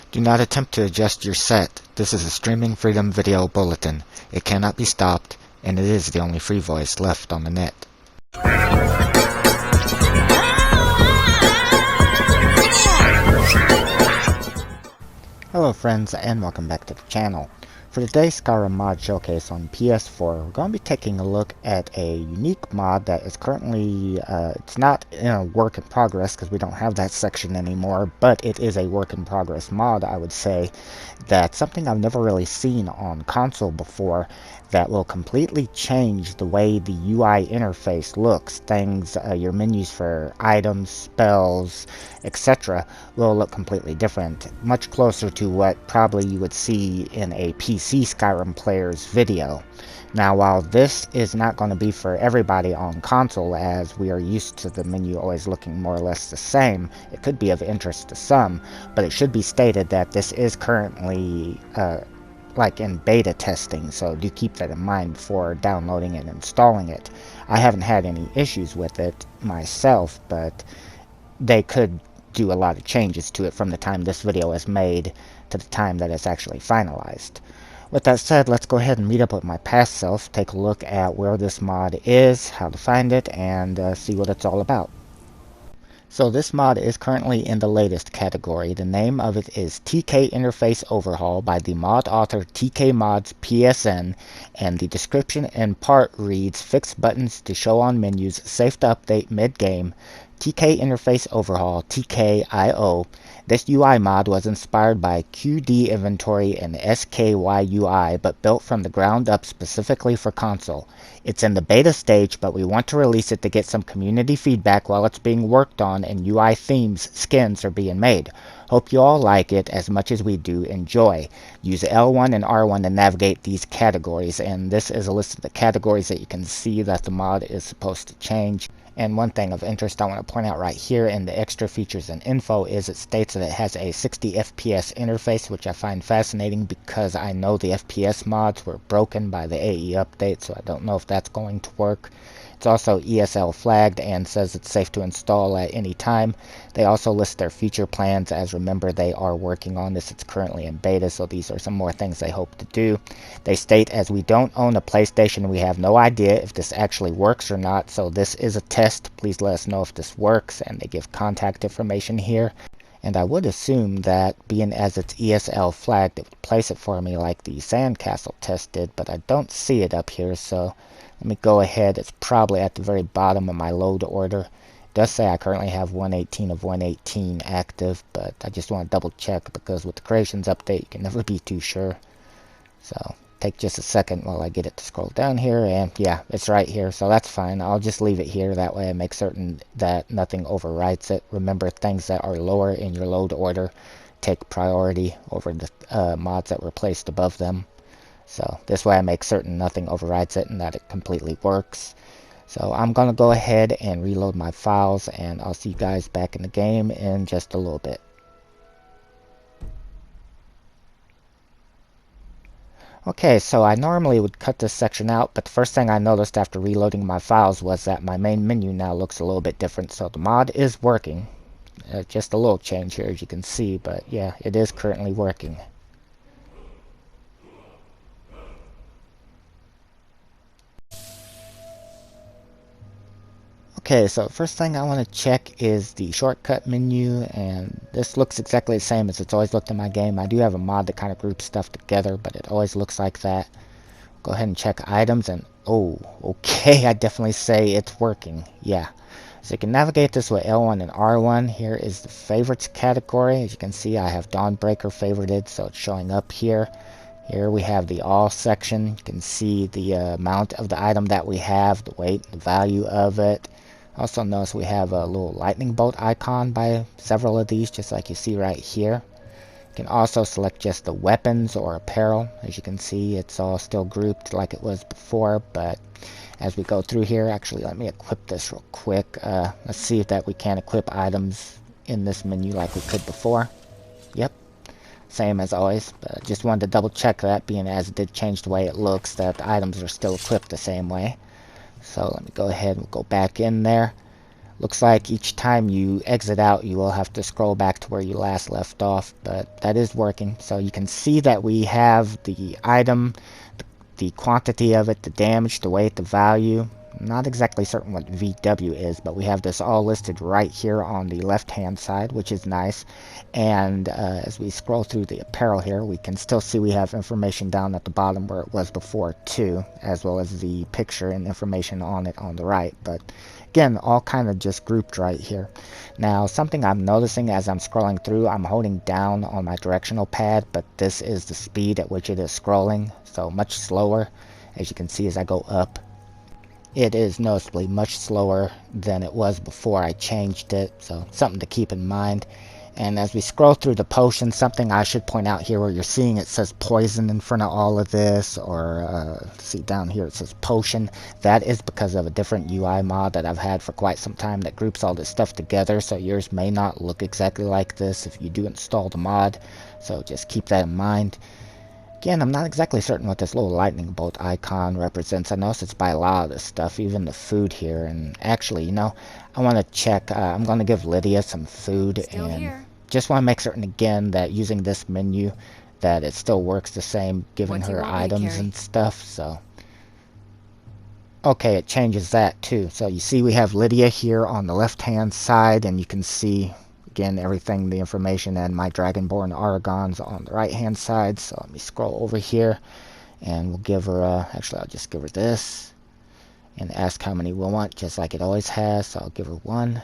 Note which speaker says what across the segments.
Speaker 1: Do not attempt to adjust your set. This is a Streaming Freedom Video Bulletin. It cannot be stopped, and it is the only free voice left on the net. Hello friends, and welcome back to the channel. For today's Skyrim mod showcase on PS4, we're going to be taking a look at a unique mod that is currently, it's not in a work in progress because we don't have that section anymore, but it is a work in progress mod, I would say. That's something I've never really seen on console before that will completely change the way the UI interface looks. Things, your menus for items, spells, etc. will look completely different, much closer to what probably you would see in a PC Skyrim player's video. Now, while this is not going to be for everybody on console, as we are used to the menu always looking more or less the same, it could be of interest to some, but it should be stated that this is currently like in beta testing, so do keep that in mind before downloading and installing it. I haven't had any issues with it myself, but they could do a lot of changes to it from the time this video is made to the time that it's actually finalized. With that said, let's go ahead and meet up with my past self, take a look at where this mod is, how to find it, and see what it's all about. So this mod is currently in the latest category. The name of it is TK Interface Overhaul by the mod author TKModsPSN, and the description in part reads, "Fix buttons to show on menus, safe to update mid-game, TK Interface Overhaul, TKIO. This UI mod was inspired by QD Inventory and SKYUI, but built from the ground up specifically for console. It's in the beta stage, but we want to release it to get some community feedback while it's being worked on and UI themes, skins are being made. Hope you all like it as much as we do enjoy. Use L1 and R1 to navigate these categories," and this is a list of the categories that you can see that the mod is supposed to change. And one thing of interest I want to point out right here in the extra features and info is it states that it has a 60 FPS interface, which I find fascinating because I know the FPS mods were broken by the AE update, so I don't know if that's going to work. It's also ESL flagged and says it's safe to install at any time. They also list their future plans, as remember they are working on this. It's currently in beta, so these are some more things they hope to do. They state, "As we don't own a PlayStation, we have no idea if this actually works or not, so this is a test. Please let us know if this works," and they give contact information here. And I would assume that, being as it's ESL flagged, it would place it for me like the Sandcastle test did, but I don't see it up here, so let me go ahead. It's probably at the very bottom of my load order. It does say I currently have 118 of 118 active, but I just want to double check because with the creations update, you can never be too sure. So take just a second while I get it to scroll down here, and yeah, it's right here, so that's fine. I'll just leave it here. That way I make certain that nothing overwrites it. Remember, things that are lower in your load order take priority over the mods that were placed above them. So this way I make certain nothing overwrites it and that it completely works. So I'm going to go ahead and reload my files, and I'll see you guys back in the game in just a little bit. Okay, so I normally would cut this section out, but the first thing I noticed after reloading my files was that my main menu now looks a little bit different. So the mod is working. Just a little change here, as you can see, but yeah, it is currently working. Okay, so first thing I want to check is the shortcut menu, and this looks exactly the same as it's always looked in my game. I do have a mod that kind of groups stuff together, but it always looks like that. Go ahead and check items, and oh, okay, I definitely say it's working. Yeah, so you can navigate this with L1 and R1. Here is the favorites category. As you can see, I have Dawnbreaker favorited, so it's showing up here. Here we have the all section. You can see the amount of the item that we have, the weight, the value of it. Also notice we have a little lightning bolt icon by several of these, just like you see right here. You can also select just the weapons or apparel. As you can see, it's all still grouped like it was before, but as we go through here, actually let me equip this real quick. Let's see if that we can equip items in this menu like we could before. Yep, same as always, but just wanted to double check that, being as it did change the way it looks, that the items are still equipped the same way. So let me go ahead and go back in there. Looks like each time you exit out, you will have to scroll back to where you last left off, but that is working. So you can see that we have the item, the quantity of it, the damage, the weight, the value. I'm not exactly certain what VW is, but we have this all listed right here on the left-hand side, which is nice. And as we scroll through the apparel here, we can still see we have information down at the bottom where it was before too, as well as the picture and information on it on the right. But again, all kind of just grouped right here. Now, something I'm noticing as I'm scrolling through, I'm holding down on my directional pad, but this is the speed at which it is scrolling, so much slower. As you can see as I go up, it is noticeably much slower than it was before I changed it, so something to keep in mind. And as we scroll through the potions, something I should point out here where you're seeing it says poison in front of all of this, or see down here it says potion. That is because of a different UI mod that I've had for quite some time that groups all this stuff together, so yours may not look exactly like this if you do install the mod, so just keep that in mind. Again, I'm not exactly certain what this little lightning bolt icon represents. I noticed it's by a lot of this stuff, even the food here. And actually, you know, I want to check. I'm going to give Lydia some food.
Speaker 2: Still
Speaker 1: and
Speaker 2: here.
Speaker 1: just want to make certain again that using this menu, that it still works the same, giving
Speaker 2: What do you
Speaker 1: her
Speaker 2: want me to
Speaker 1: items
Speaker 2: carry?
Speaker 1: and stuff. So, okay, it changes that too. So you see we have Lydia here on the left-hand side, and you can see again everything, the information, and my Dragonborn Aragons on the right hand side. So let me scroll over here and we'll give her actually I'll just give her this and ask how many we'll want, just like it always has. So I'll give her one.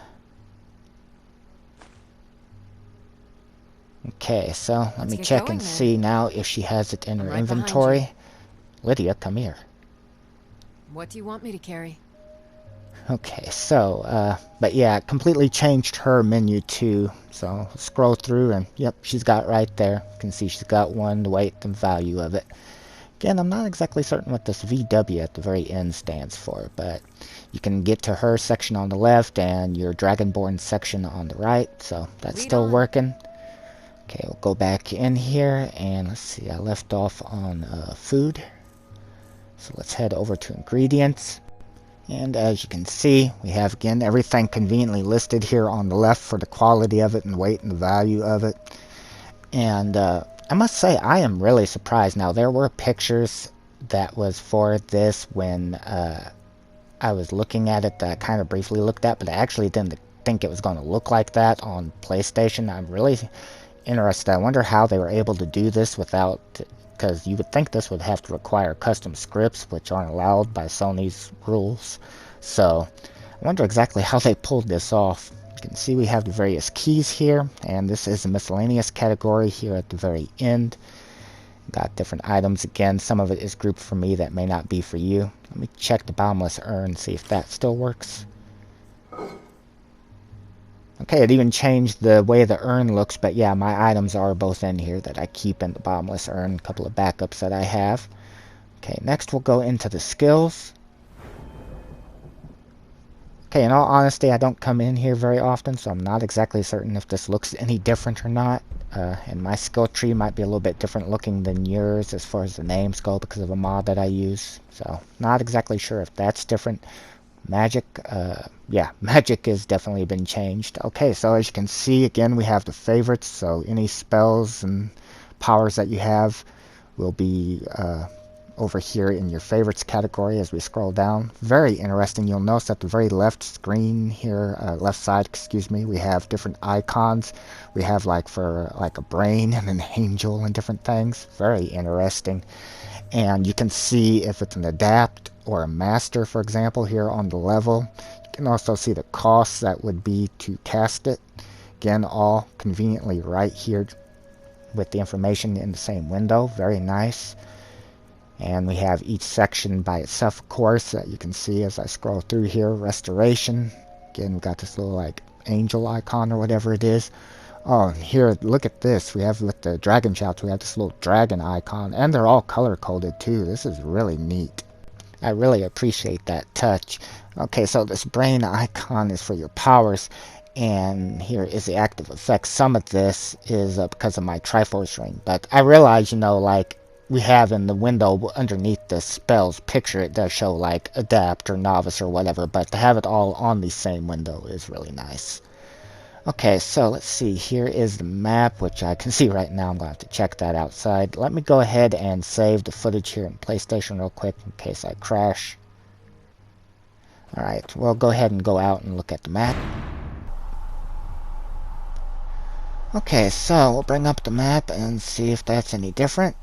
Speaker 1: Okay, so let
Speaker 2: Let's
Speaker 1: me
Speaker 2: get
Speaker 1: check
Speaker 2: going
Speaker 1: and
Speaker 2: then.
Speaker 1: see now if she has it in
Speaker 2: I'm
Speaker 1: her
Speaker 2: right behind
Speaker 1: inventory.
Speaker 2: you.
Speaker 1: Lydia, come here.
Speaker 2: What do you want me to carry?
Speaker 1: Okay, so, but yeah, it completely changed her menu too. So scroll through and yep, she's got it right there. You can see she's got one, the weight, the value of it. Again, I'm not exactly certain what this VW at the very end stands for, but you can get to her section on the left and your Dragonborn section on the right, so that's
Speaker 2: Lead
Speaker 1: still
Speaker 2: on.
Speaker 1: working. Okay, we'll go back in here and let's see, I left off on food. So let's head over to ingredients. And as you can see, we have again everything conveniently listed here on the left for the quality of it and weight and the value of it. And I must say, I am really surprised. Now, there were pictures that was for this when I was looking at it that I kind of briefly looked at, but I actually didn't think it was going to look like that on PlayStation. I'm really interested. I wonder how they were able to do this without, because you would think this would have to require custom scripts, which aren't allowed by Sony's rules. So I wonder exactly how they pulled this off. You can see we have the various keys here, and this is a miscellaneous category here at the very end. Got different items again. Some of it is grouped for me that may not be for you. Let me check the bottomless urn, see if that still works. Okay, it even changed the way the urn looks, but yeah, my items are both in here that I keep in the bottomless urn, a couple of backups that I have. Okay, next we'll go into the skills. Okay, in all honesty, I don't come in here very often, so I'm not exactly certain if this looks any different or not. And my skill tree might be a little bit different looking than yours as far as the names go because of a mod that I use. So, not exactly sure if that's different. Magic, yeah, magic has definitely been changed. Okay, so as you can see, again, we have the favorites, so any spells and powers that you have will be over here in your favorites category as we scroll down. Very interesting. You'll notice at the very left screen here, left side, excuse me, we have different icons. We have like for like a brain and an angel and different things. Very interesting. And you can see if it's an adapt or a master, for example, here on the level. You can also see the costs that would be to cast it. Again, all conveniently right here with the information in the same window. Very nice. And we have each section by itself, of course, that you can see as I scroll through here. Restoration. Again, we got this little like angel icon or whatever it is. Oh, and here, look at this. We have with the dragon shouts, we have this little dragon icon. And they're all color-coded, too. This is really neat. I really appreciate that touch. Okay, so this brain icon is for your powers. And here is the active effects. Some of this is because of my Triforce ring. But I realize, you know, like, we have in the window underneath the spells picture, it does show like Adapt or Novice or whatever, but to have it all on the same window is really nice. Okay, so let's see. Here is the map, which I can see right now. I'm going to have to check that outside. Let me go ahead and save the footage here in PlayStation real quick in case I crash. Alright, we'll go ahead and go out and look at the map. Okay, so we'll bring up the map and see if that's any different.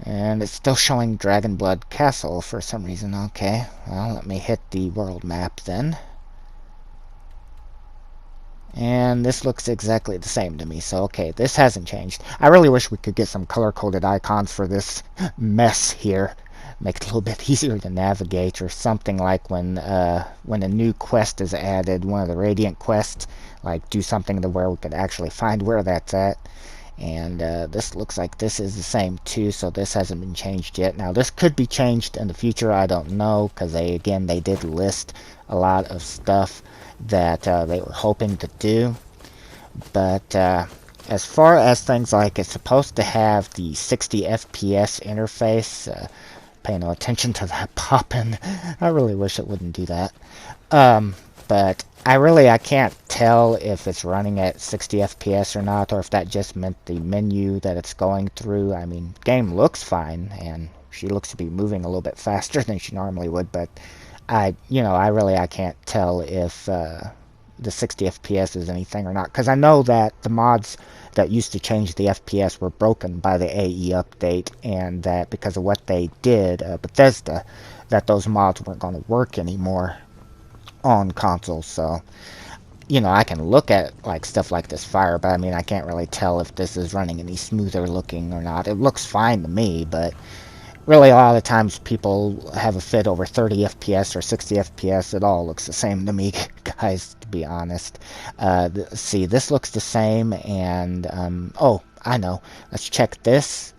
Speaker 1: And it's still showing Dragonblood Castle for some reason. Okay, well, let me hit the world map then. And this looks exactly the same to me, so okay, this hasn't changed. I really wish we could get some color-coded icons for this mess here. Make it a little bit easier to navigate, or something like when a new quest is added, one of the Radiant quests, like do something to where we could actually find where that's at. And this looks like this is the same too, so this hasn't been changed yet. Now this could be changed in the future, I don't know, because they did list a lot of stuff that they were hoping to do. But as far as things like it's supposed to have the 60 FPS interface, pay no attention to that popping. I really wish it wouldn't do that. But I can't tell if it's running at 60 FPS or not, or if that just meant the menu that it's going through. I mean, game looks fine, and she looks to be moving a little bit faster than she normally would, but I can't tell if the 60 FPS is anything or not, because I know that the mods that used to change the FPS were broken by the AE update, and that because of what they did, Bethesda, that those mods weren't going to work anymore on consoles. So I can look at like stuff like this fire, but I mean, I can't really tell if this is running any smoother looking or not. It looks fine to me, but really, a lot of times people have a fit over 30 FPS or 60 FPS. It all looks the same to me, guys, to be honest. See, this looks the same, and, oh, I know. Let's check this.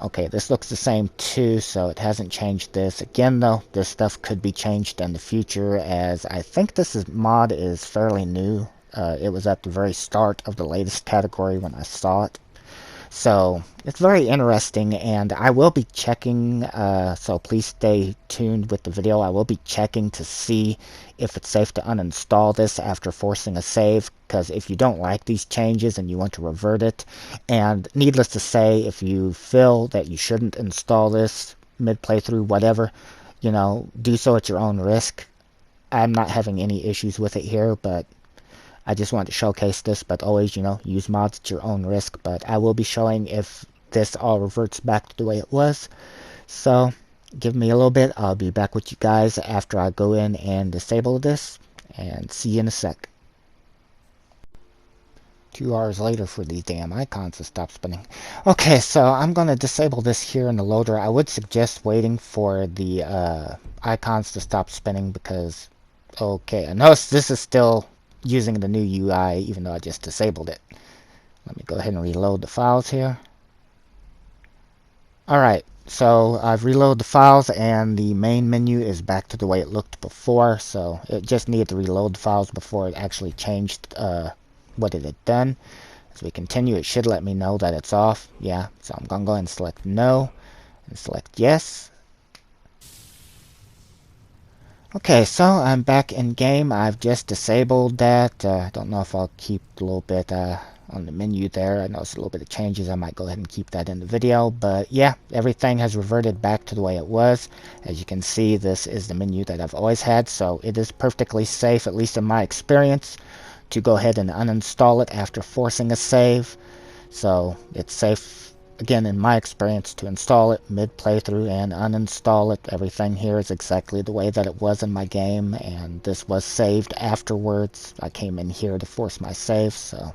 Speaker 1: Okay, this looks the same too, so it hasn't changed this. Again, though, this stuff could be changed in the future, as I think mod is fairly new. It was at the very start of the latest category when I saw it. So it's very interesting, and I will be checking, so please stay tuned with the video. I will be checking to see if it's safe to uninstall this after forcing a save, because if you don't like these changes and you want to revert it, and needless to say, if you feel that you shouldn't install this mid-playthrough, whatever, do so at your own risk. I'm not having any issues with it here, but I just wanted to showcase this, but always, use mods at your own risk. But I will be showing if this all reverts back to the way it was. So, give me a little bit. I'll be back with you guys after I go in and disable this. And see you in a sec. 2 hours later for these damn icons to stop spinning. Okay, so I'm going to disable this here in the loader. I would suggest waiting for the icons to stop spinning because, okay, I notice this is still using the new UI, even though I just disabled it. Let me go ahead and reload the files here. Alright, so I've reloaded the files and the main menu is back to the way it looked before, so it just needed to reload the files before it actually changed what it had done. As we continue, it should let me know that it's off. Yeah, so I'm going to go ahead and select no and select yes. Okay, so I'm back in game. I've just disabled that. I don't know if I'll keep a little bit on the menu there. I noticed a little bit of changes. I might go ahead and keep that in the video. But yeah, everything has reverted back to the way it was. As you can see, this is the menu that I've always had. So it is perfectly safe, at least in my experience, to go ahead and uninstall it after forcing a save. So it's safe, again, in my experience, to install it mid-playthrough and uninstall it. Everything here is exactly the way that it was in my game, and this was saved afterwards. I came in here to force my save, so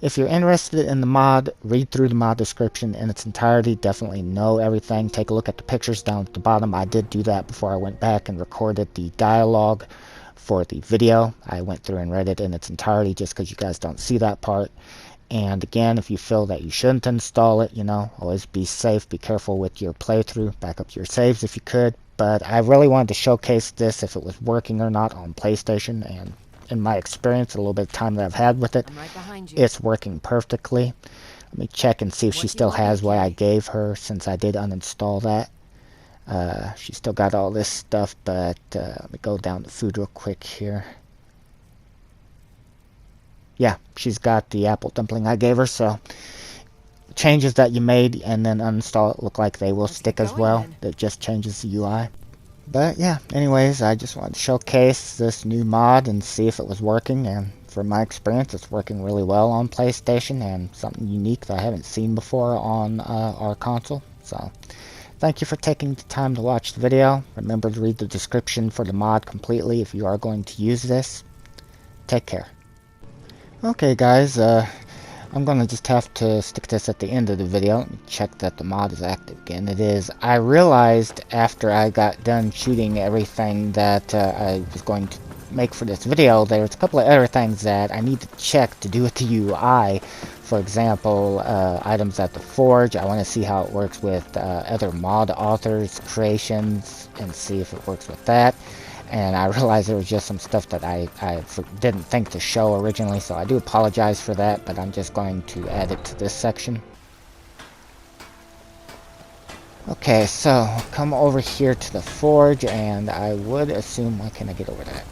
Speaker 1: if you're interested in the mod, read through the mod description in its entirety. Definitely know everything. Take a look at the pictures down at the bottom. I did do that before I went back and recorded the dialogue for the video. I went through and read it in its entirety just because you guys don't see that part. And again, if you feel that you shouldn't install it, always be safe, be careful with your playthrough, back up your saves if you could. But I really wanted to showcase this, if it was working or not on PlayStation, and in my experience, a little bit of time that I've had with it,
Speaker 2: I'm right behind you.
Speaker 1: it's working perfectly. Let me check and see if she
Speaker 2: What do you
Speaker 1: still
Speaker 2: want me
Speaker 1: has
Speaker 2: to
Speaker 1: what I
Speaker 2: carry?
Speaker 1: gave her, since I did uninstall that. She still got all this stuff, but let me go down to food real quick here. Yeah, she's got the apple dumpling I gave her, so changes that you made and then uninstall it look like they will
Speaker 2: Let's get
Speaker 1: stick as
Speaker 2: going
Speaker 1: well.
Speaker 2: then.
Speaker 1: It just changes the UI. But yeah, anyways, I just wanted to showcase this new mod and see if it was working, and from my experience it's working really well on PlayStation and something unique that I haven't seen before on our console. So thank you for taking the time to watch the video. Remember to read the description for the mod completely if you are going to use this. Take care. Okay guys, I'm gonna just have to stick this at the end of the video. Let me check that the mod is active again. It is. I realized after I got done shooting everything that I was going to make for this video, there's a couple of other things that I need to check to do with the UI. For example, items at the forge. I want to see how it works with other mod authors' creations and see if it works with that. And I realized there was just some stuff that I didn't think to show originally, so I do apologize for that, but I'm just going to add it to this section. Okay, so come over here to the forge, and I would assume, why can't I get over that?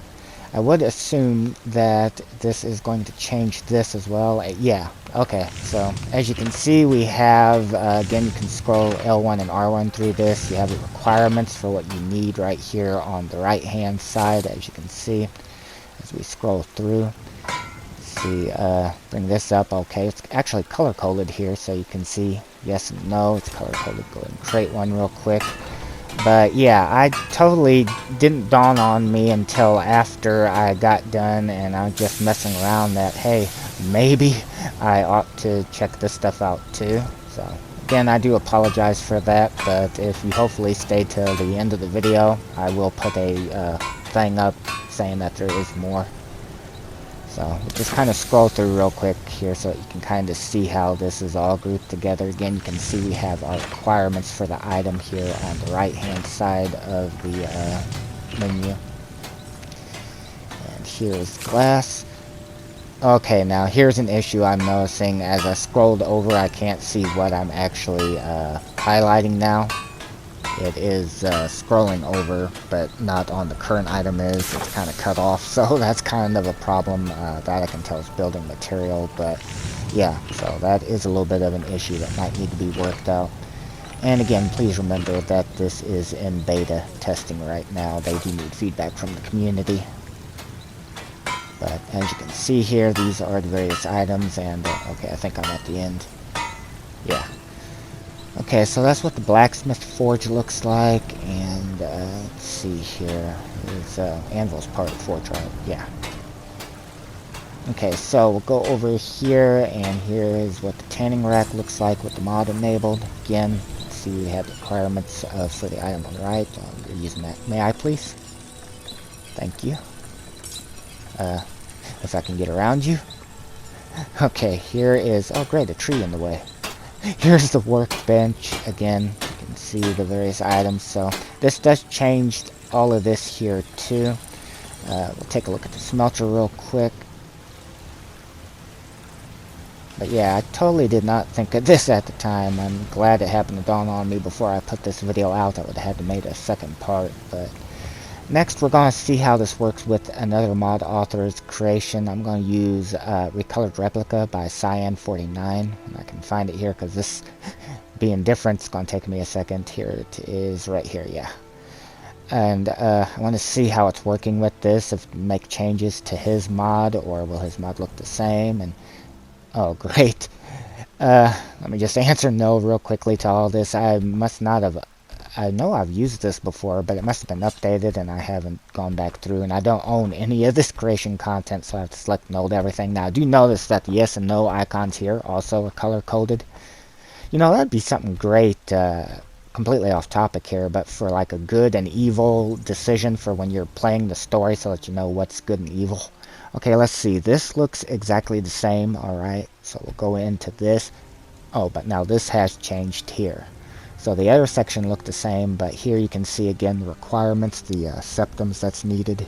Speaker 1: I would assume that this is going to change this as well. Yeah, okay, so as you can see, we have, again, you can scroll L1 and R1 through this. You have the requirements for what you need right here on the right hand side, as you can see, as we scroll through. Let's see, bring this up. Okay, it's actually color coded here, so you can see yes and no. It's color coded. Go ahead and create one real quick. But yeah, I totally didn't dawn on me until after I got done and I was just messing around that, hey, maybe I ought to check this stuff out too. So again, I do apologize for that, but if you hopefully stay till the end of the video, I will put a thing up saying that there is more. So we'll just kind of scroll through real quick here so that you can kind of see how this is all grouped together. Again, you can see we have our requirements for the item here on the right hand side of the menu. And here is glass. Okay, now here's an issue I'm noticing. As I scrolled over, I can't see what I'm actually highlighting now. It is scrolling over, but not on the current item is. It's kind of cut off, so that's kind of a problem that I can tell is building material. But yeah, so that is a little bit of an issue that might need to be worked out. And again, please remember that this is in beta testing right now. They do need feedback from the community. But as you can see here, these are the various items, and okay, I think I'm at the end. Yeah. Okay, so that's what the blacksmith forge looks like, and let's see here. It's anvil's part of the forge, right? Yeah. Okay, so we'll go over here, and here is what the tanning rack looks like with the mod enabled. Again, see we have the requirements for the item on the right. We're using that. May I please? Thank you. If I can get around you. Okay, here is, oh great, a tree in the way. Here's the workbench. Again, you can see the various items. So this does change all of this here too. We'll take a look at the smelter real quick. But yeah, I totally did not think of this at the time. I'm glad it happened to dawn on me before I put this video out. I would have had to make a second part. But next, we're going to see how this works with another mod author's creation. I'm going to use Recolored Replica by Cyan49. And I can find it here because this being different, it's going to take me a second. Here it is right here, yeah. And I want to see how it's working with this, if make changes to his mod, or will his mod look the same. And oh, great. Let me just answer no real quickly to all this. I must not have... I know I've used this before, but it must have been updated, and I haven't gone back through, and I don't own any of this creation content, so I have to select no to everything. Now, I do notice that the yes and no icons here also are color-coded. You know, that'd be something great, completely off topic here, but for like a good and evil decision for when you're playing the story so that you know what's good and evil. Okay, let's see. This looks exactly the same, alright, so we'll go into this. Oh, but now this has changed here. So the other section looked the same, but here you can see again the requirements, the septums that's needed.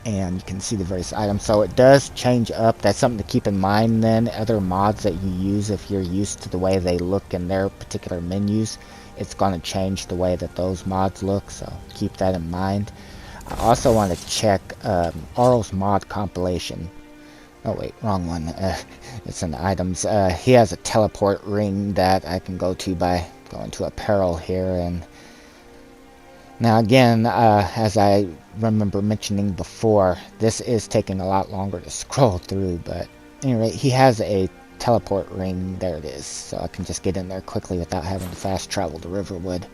Speaker 1: and you can see the various items. So it does change up. That's something to keep in mind then. Other mods that you use, if you're used to the way they look in their particular menus, it's going to change the way that those mods look, so keep that in mind. I also want to check Arl's mod compilation. Oh wait, wrong one. It's in the items. He has a teleport ring that I can go to by going to apparel here. And now again, as I remember mentioning before, this is taking a lot longer to scroll through, but anyway, he has a teleport ring. There it is, so I can just get in there quickly without having to fast travel to Riverwood.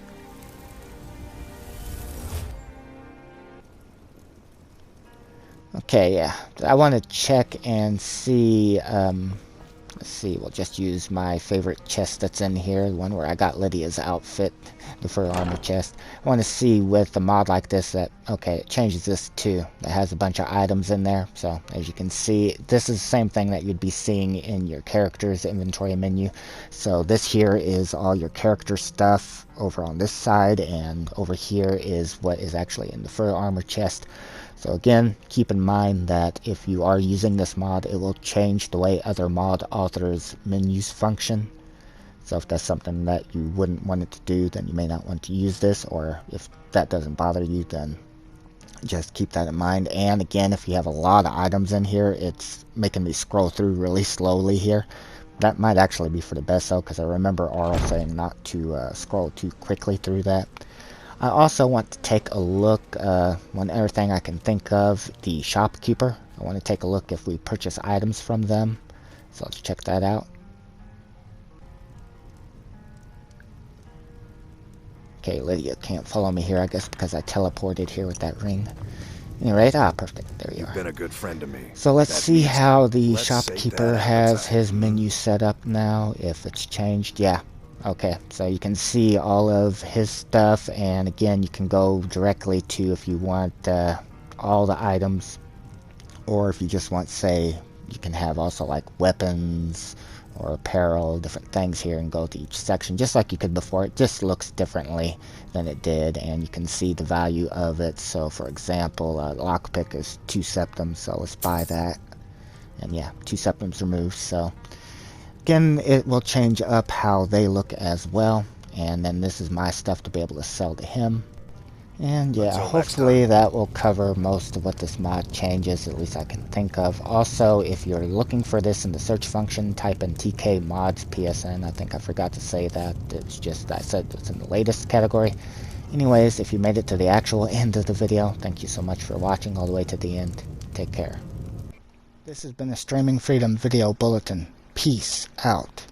Speaker 1: Okay, yeah, I want to check and see, let's see, we'll just use my favorite chest that's in here, the one where I got Lydia's outfit, the fur armor chest. I want to see with a mod like this that, okay, it changes this too. It has a bunch of items in there, so as you can see, this is the same thing that you'd be seeing in your character's inventory menu. So this here is all your character stuff over on this side, and over here is what is actually in the fur armor chest. So again, keep in mind that if you are using this mod, it will change the way other mod authors' menus function. So if that's something that you wouldn't want it to do, then you may not want to use this, or if that doesn't bother you, then just keep that in mind. And again, if you have a lot of items in here, it's making me scroll through really slowly here. That might actually be for the best though, because I remember Arl saying not to scroll too quickly through that. I also want to take a look, one other thing I can think of, the Shopkeeper. I want to take a look if we purchase items from them. So let's check that out. Okay, Lydia can't follow me here, I guess because I teleported here with that ring. Anyway, perfect. There you are.
Speaker 3: You've been a good friend to me.
Speaker 1: So let's see how the
Speaker 3: let's
Speaker 1: Shopkeeper has his menu set up now, if it's changed. Yeah. Okay, so you can see all of his stuff, and again, you can go directly to if you want all the items, or if you just want, say, you can have also like weapons or apparel, different things here, and go to each section just like you could before. It just looks differently than it did, and you can see the value of it. So for example, lockpick is 2 septums, so let's buy that, and yeah, 2 septums removed. So again, it will change up how they look as well, and then this is my stuff to be able to sell to him. And yeah, hopefully that will cover most of what this mod changes, at least I can think of. Also, if you're looking for this in the search function, type in TKModsPSN. I think I forgot to say that. It's just, I said it's in the latest category. Anyways, if you made it to the actual end of the video, thank you so much for watching all the way to the end. Take care. This has been a Streaming Freedom Video Bulletin. Peace out.